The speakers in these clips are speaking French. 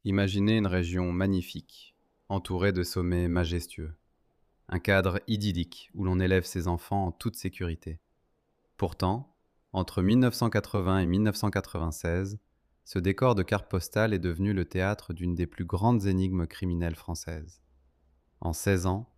Imaginez une région magnifique, entourée de sommets majestueux. Un cadre idyllique où l'on élève ses enfants en toute sécurité. Pourtant, entre 1980 et 1996, ce décor de carte postale est devenu le théâtre d'une des plus grandes énigmes criminelles françaises. En 16 ans,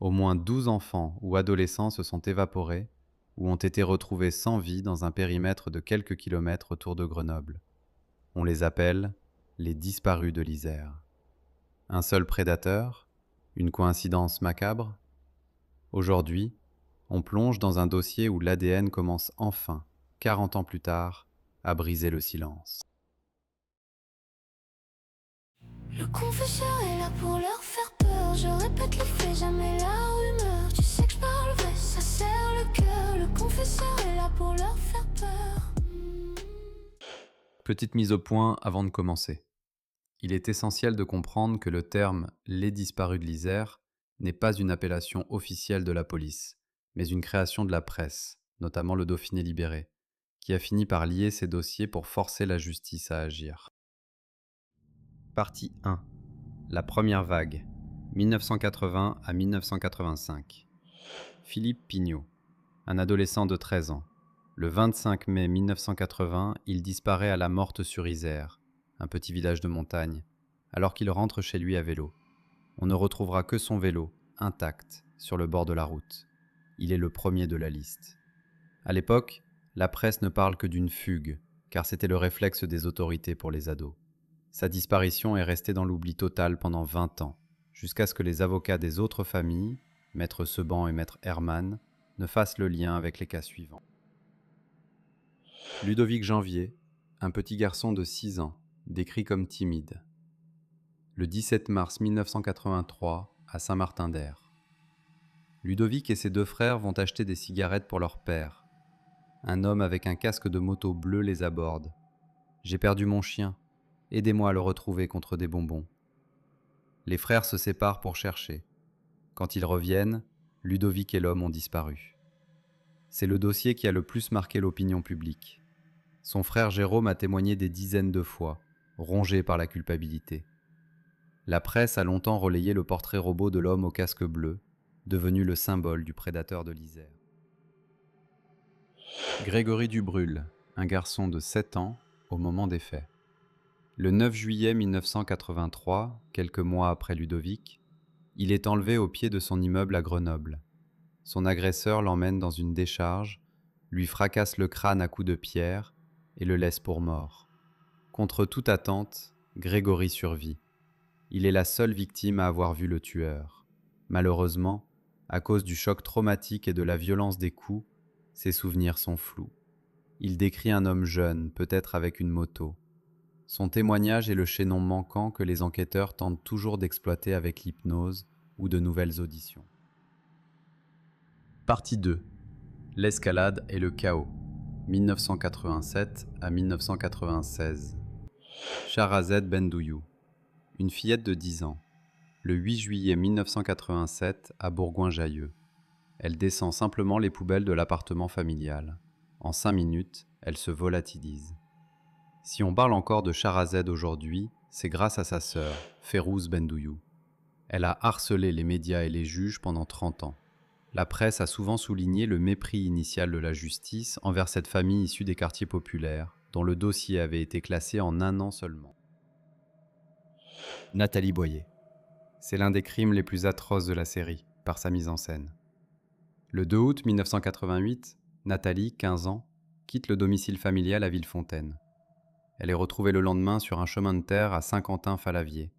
au moins 12 enfants ou adolescents se sont évaporés ou ont été retrouvés sans vie dans un périmètre de quelques kilomètres autour de Grenoble. On les appelle les disparus de l'Isère. Un seul prédateur? Une coïncidence macabre? Aujourd'hui, on plonge dans un dossier où l'ADN commence enfin, 40 ans plus tard, à briser le silence. Le confesseur est là pour leur faire peur. Je répète les faits, jamais la rumeur. Tu sais que je parle vrai, ça serre le cœur. Le confesseur est là pour leur faire peur. Petite mise au point avant de commencer. Il est essentiel de comprendre que le terme « les disparus de l'Isère » n'est pas une appellation officielle de la police, mais une création de la presse, notamment le Dauphiné Libéré, qui a fini par lier ces dossiers pour forcer la justice à agir. Partie 1. La première vague, 1980 à 1985. Philippe Pignot, un adolescent de 13 ans. Le 25 mai 1980, il disparaît à la Morte-sur-Isère, un petit village de montagne, alors qu'il rentre chez lui à vélo. On ne retrouvera que son vélo, intact, sur le bord de la route. Il est le premier de la liste. À l'époque, la presse ne parle que d'une fugue, car c'était le réflexe des autorités pour les ados. Sa disparition est restée dans l'oubli total pendant 20 ans, jusqu'à ce que les avocats des autres familles, Maître Seban et Maître Hermann, ne fassent le lien avec les cas suivants. Ludovic Janvier, un petit garçon de 6 ans, décrit comme timide. Le 17 mars 1983, à Saint-Martin-d'Hères. Ludovic et ses deux frères vont acheter des cigarettes pour leur père. Un homme avec un casque de moto bleu les aborde. « J'ai perdu mon chien. Aidez-moi à le retrouver contre des bonbons. » Les frères se séparent pour chercher. Quand ils reviennent, Ludovic et l'homme ont disparu. C'est le dossier qui a le plus marqué l'opinion publique. Son frère Jérôme a témoigné des dizaines de fois, rongé par la culpabilité. La presse a longtemps relayé le portrait robot de l'homme au casque bleu, devenu le symbole du prédateur de l'Isère. Grégory Dubrul, un garçon de 7 ans au moment des faits. Le 9 juillet 1983, quelques mois après Ludovic, il est enlevé au pied de son immeuble à Grenoble. Son agresseur l'emmène dans une décharge, lui fracasse le crâne à coups de pierre et le laisse pour mort. Contre toute attente, Grégory survit. Il est la seule victime à avoir vu le tueur. Malheureusement, à cause du choc traumatique et de la violence des coups, ses souvenirs sont flous. Il décrit un homme jeune, peut-être avec une moto. Son témoignage est le chaînon manquant que les enquêteurs tentent toujours d'exploiter avec l'hypnose ou de nouvelles auditions. Partie 2. L'escalade et le chaos, 1987 à 1996. Sharazed Bendouyou, une fillette de 10 ans, le 8 juillet 1987 à Bourgoin-Jallieu. Elle descend simplement les poubelles de l'appartement familial. En 5 minutes, elle se volatilise. Si on parle encore de Sharazed aujourd'hui, c'est grâce à sa sœur, Férouz Bendouyou. Elle a harcelé les médias et les juges pendant 30 ans. La presse a souvent souligné le mépris initial de la justice envers cette famille issue des quartiers populaires, dont le dossier avait été classé en 1 an seulement. Nathalie Boyer. C'est l'un des crimes les plus atroces de la série, par sa mise en scène. Le 2 août 1988, Nathalie, 15 ans, quitte le domicile familial à Villefontaine. Elle est retrouvée le lendemain sur un chemin de terre à Saint-Quentin-Falavier.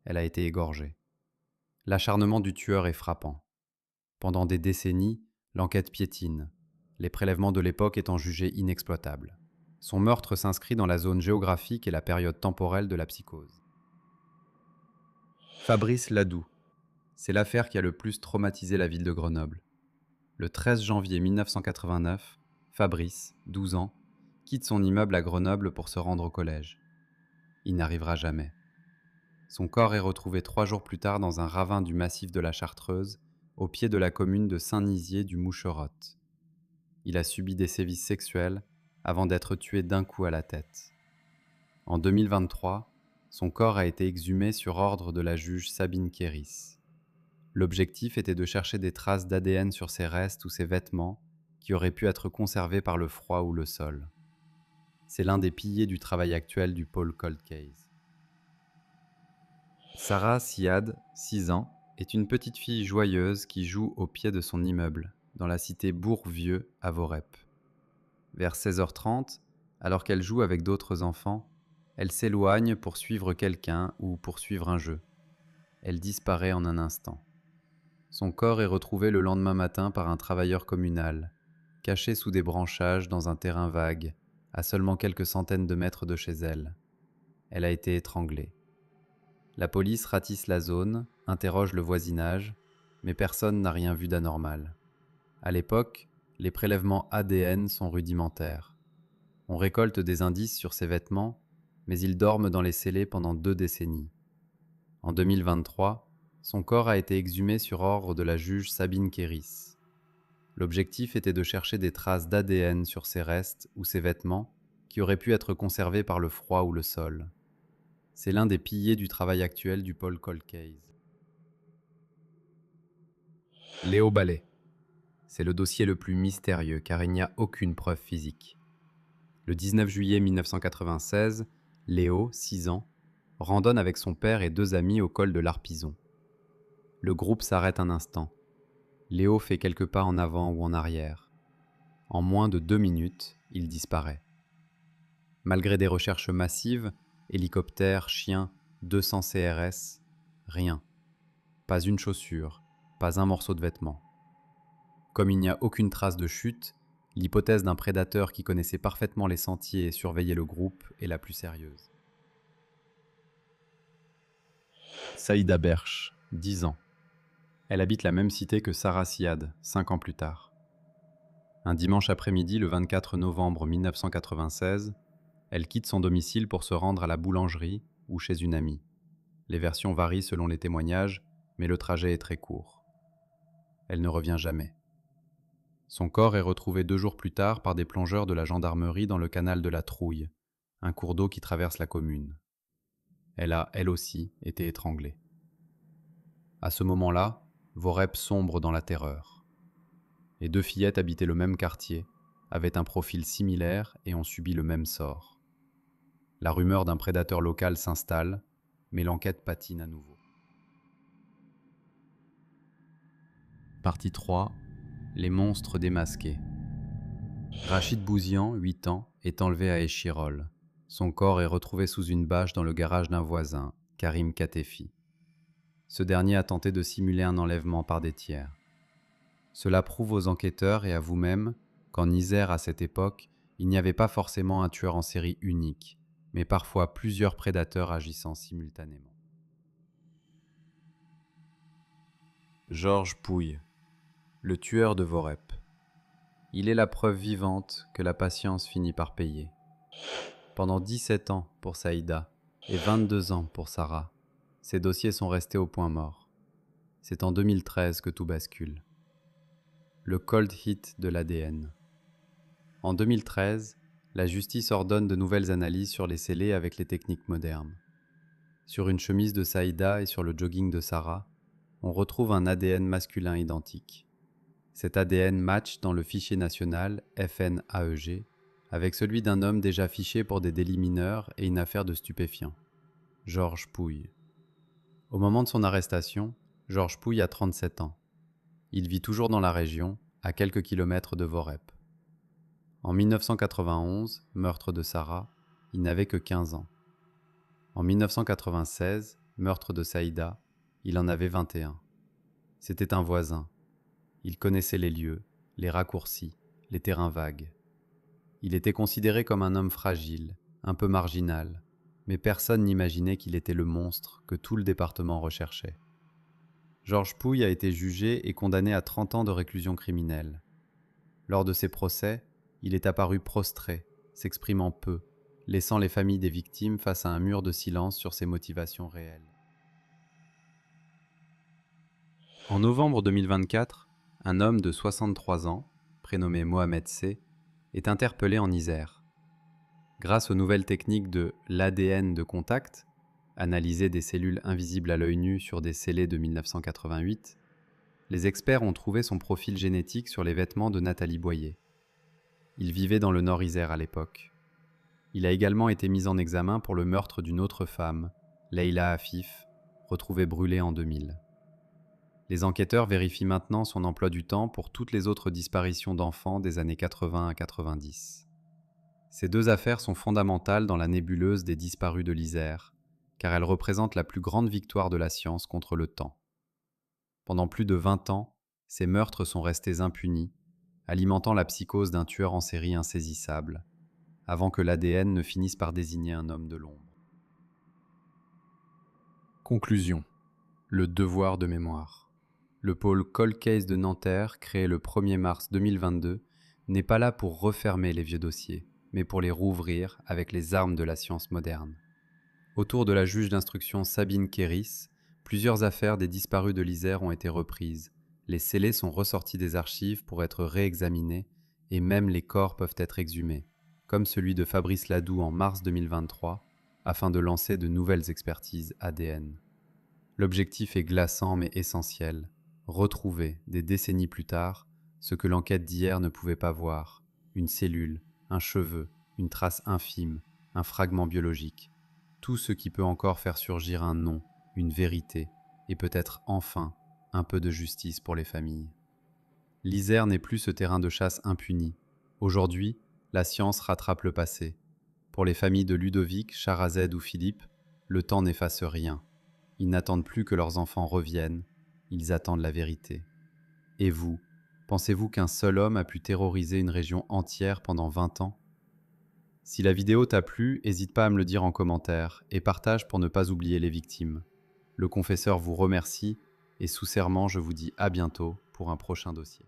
Elle a été égorgée. L'acharnement du tueur est frappant. Pendant des décennies, l'enquête piétine, les prélèvements de l'époque étant jugés inexploitables. Son meurtre s'inscrit dans la zone géographique et la période temporelle de la psychose. Fabrice Ladoux. C'est l'affaire qui a le plus traumatisé la ville de Grenoble. Le 13 janvier 1989, Fabrice, 12 ans, quitte son immeuble à Grenoble pour se rendre au collège. Il n'arrivera jamais. Son corps est retrouvé 3 jours plus tard dans un ravin du massif de la Chartreuse, au pied de la commune de Saint-Nizier du Moucherotte. Il a subi des sévices sexuels avant d'être tué d'un coup à la tête. En 2023, Son corps a été exhumé sur ordre de la juge Sabine Kéris. L'objectif était de chercher des traces d'ADN sur ses restes ou ses vêtements qui auraient pu être conservés par le froid ou le sol. C'est l'un des piliers du travail actuel du pôle Cold Case. Sarah Siad, 6 ans, est une petite fille joyeuse qui joue au pied de son immeuble, dans la cité Bourg-Vieux à Vorep. Vers 16h30, alors qu'elle joue avec d'autres enfants, elle s'éloigne pour suivre quelqu'un ou pour suivre un jeu. Elle disparaît en un instant. Son corps est retrouvé le lendemain matin par un travailleur communal, caché sous des branchages dans un terrain vague, à seulement quelques centaines de mètres de chez elle. Elle a été étranglée. La police ratisse la zone, interroge le voisinage, mais personne n'a rien vu d'anormal. À l'époque, les prélèvements ADN sont rudimentaires. On récolte des indices sur ses vêtements, mais ils dorment dans les scellés pendant 2 décennies. En 2023, son corps a été exhumé sur ordre de la juge Sabine Kéris. L'objectif était de chercher des traces d'ADN sur ses restes ou ses vêtements qui auraient pu être conservés par le froid ou le sol. C'est l'un des piliers du travail actuel du pôle Cold Case. Léo Ballet. C'est le dossier le plus mystérieux car il n'y a aucune preuve physique. Le 19 juillet 1996, Léo, 6 ans, randonne avec son père et 2 amis au col de l'Arpison. Le groupe s'arrête un instant. Léo fait quelques pas en avant ou en arrière. En moins de 2 minutes, il disparaît. Malgré des recherches massives, hélicoptères, chiens, 200 CRS, rien. Pas une chaussure, pas un morceau de vêtement. Comme il n'y a aucune trace de chute, l'hypothèse d'un prédateur qui connaissait parfaitement les sentiers et surveillait le groupe est la plus sérieuse. Saïda Berche, 10 ans. Elle habite la même cité que Sarah Siad, 5 ans plus tard. Un dimanche après-midi, le 24 novembre 1996, elle quitte son domicile pour se rendre à la boulangerie ou chez une amie. Les versions varient selon les témoignages, mais le trajet est très court. Elle ne revient jamais. Son corps est retrouvé 2 jours plus tard par des plongeurs de la gendarmerie dans le canal de la Trouille, un cours d'eau qui traverse la commune. Elle a, elle aussi, été étranglée. À ce moment-là, Vorep sombre dans la terreur. Les 2 fillettes habitaient le même quartier, avaient un profil similaire et ont subi le même sort. La rumeur d'un prédateur local s'installe, mais l'enquête patine à nouveau. Partie 3. Les monstres démasqués. Rachid Bouzian, 8 ans, est enlevé à Échirol. Son corps est retrouvé sous une bâche dans le garage d'un voisin, Karim Katefi. Ce dernier a tenté de simuler un enlèvement par des tiers. Cela prouve aux enquêteurs et à vous-même qu'en Isère à cette époque, il n'y avait pas forcément un tueur en série unique, mais parfois plusieurs prédateurs agissant simultanément. Georges Pouille, le tueur de Vorep. Il est la preuve vivante que la patience finit par payer. Pendant 17 ans pour Saïda et 22 ans pour Sarah, ces dossiers sont restés au point mort. C'est en 2013 que tout bascule. Le cold hit de l'ADN. En 2013, la justice ordonne de nouvelles analyses sur les scellés avec les techniques modernes. Sur une chemise de Saïda et sur le jogging de Sarah, on retrouve un ADN masculin identique. Cet ADN match dans le fichier national FNAEG avec celui d'un homme déjà fiché pour des délits mineurs et une affaire de stupéfiants, Georges Pouille. Au moment de son arrestation, Georges Pouille a 37 ans. Il vit toujours dans la région, à quelques kilomètres de Vorep. En 1991, meurtre de Sarah, il n'avait que 15 ans. En 1996, meurtre de Saïda, il en avait 21. C'était un voisin. Il connaissait les lieux, les raccourcis, les terrains vagues. Il était considéré comme un homme fragile, un peu marginal, mais personne n'imaginait qu'il était le monstre que tout le département recherchait. Georges Pouille a été jugé et condamné à 30 ans de réclusion criminelle. Lors de ses procès, il est apparu prostré, s'exprimant peu, laissant les familles des victimes face à un mur de silence sur ses motivations réelles. En novembre 2024, un homme de 63 ans, prénommé Mohamed C., est interpellé en Isère. Grâce aux nouvelles techniques de l'ADN de contact, analysé des cellules invisibles à l'œil nu sur des scellés de 1988, les experts ont trouvé son profil génétique sur les vêtements de Nathalie Boyer. Il vivait dans le Nord-Isère à l'époque. Il a également été mis en examen pour le meurtre d'une autre femme, Leïla Afif, retrouvée brûlée en 2000. Les enquêteurs vérifient maintenant son emploi du temps pour toutes les autres disparitions d'enfants des années 80 à 90. Ces deux affaires sont fondamentales dans la nébuleuse des disparus de l'Isère, car elles représentent la plus grande victoire de la science contre le temps. Pendant plus de 20 ans, ces meurtres sont restés impunis, alimentant la psychose d'un tueur en série insaisissable, avant que l'ADN ne finisse par désigner un homme de l'ombre. Conclusion. Le devoir de mémoire. Le pôle Cold Case de Nanterre, créé le 1er mars 2022, n'est pas là pour refermer les vieux dossiers, mais pour les rouvrir avec les armes de la science moderne. Autour de la juge d'instruction Sabine Kéris, plusieurs affaires des disparus de l'Isère ont été reprises. Les scellés sont ressortis des archives pour être réexaminés et même les corps peuvent être exhumés, comme celui de Fabrice Ladoux en mars 2023, afin de lancer de nouvelles expertises ADN. L'objectif est glaçant mais essentiel, retrouver, des décennies plus tard, ce que l'enquête d'hier ne pouvait pas voir, une cellule, un cheveu, une trace infime, un fragment biologique, tout ce qui peut encore faire surgir un nom, une vérité, et peut-être enfin un peu de justice pour les familles. L'Isère n'est plus ce terrain de chasse impuni. Aujourd'hui, la science rattrape le passé. Pour les familles de Ludovic, Charazed ou Philippe, le temps n'efface rien. Ils n'attendent plus que leurs enfants reviennent, ils attendent la vérité. Et vous, pensez-vous qu'un seul homme a pu terroriser une région entière pendant 20 ans ? Si la vidéo t'a plu, n'hésite pas à me le dire en commentaire et partage pour ne pas oublier les victimes. Le confesseur vous remercie et sous serment, je vous dis à bientôt pour un prochain dossier.